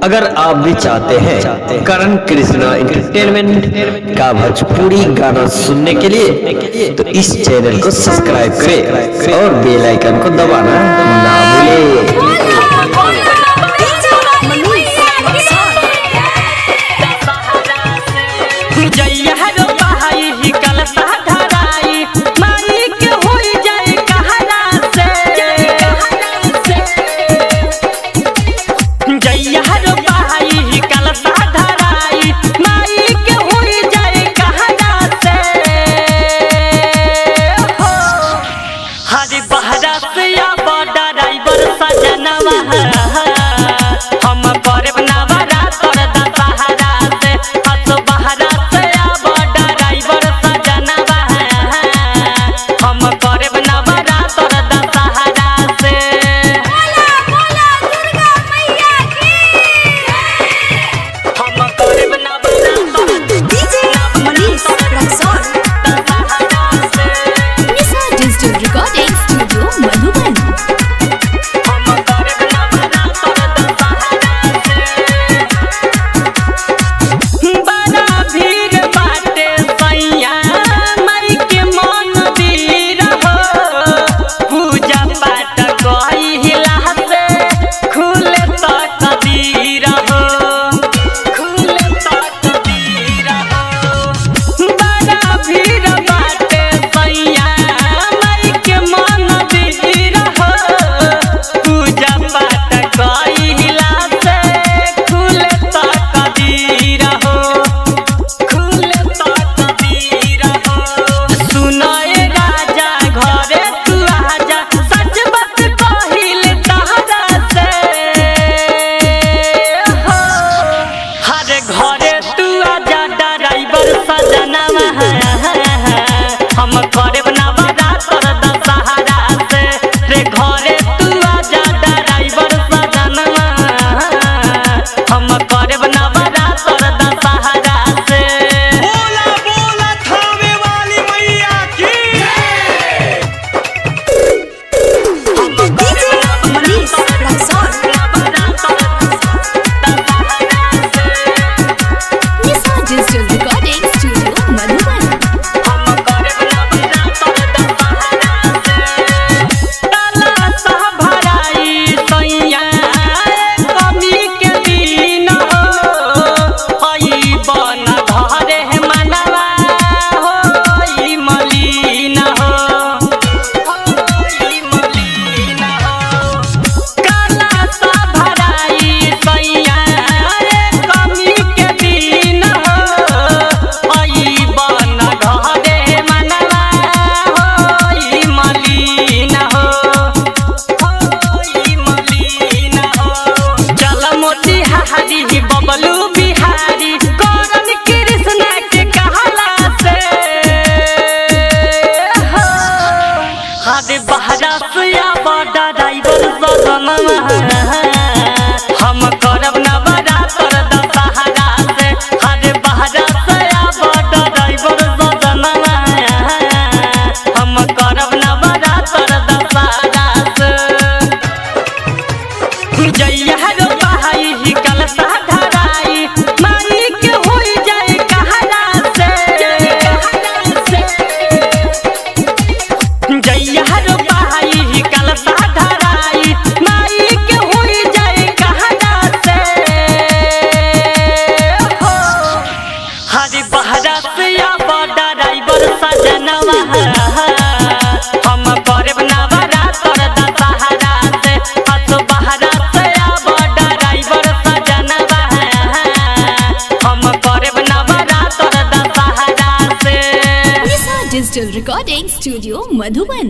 अगर आप भी चाहते हैं करण कृष्णा एंटरटेनमेंट का भोजपुरी गाना सुनने के लिए तो इस चैनल को सब्सक्राइब करें और बेल आइकन को दबाना ना भूलें। हम करब नवरात्र दशहरा से हरे बहरा से बड़ ड्राइवर सजनवा हम करब नवरात्र दशहरा से जइया रो बहाई ही कल धराई माई के होई जाए कहरा से जइया रो बहाई ही कल धराई माई के होई जाए कहरा से हो हरी बहरा से बड़ ड्राइवर सजनवा हम करब नवरात्र दशहरा से हस बहरा से बड़ ड्राइवर सजनवा हम करब नवरात्र दशहरा से। Digital recording studio Madhuban.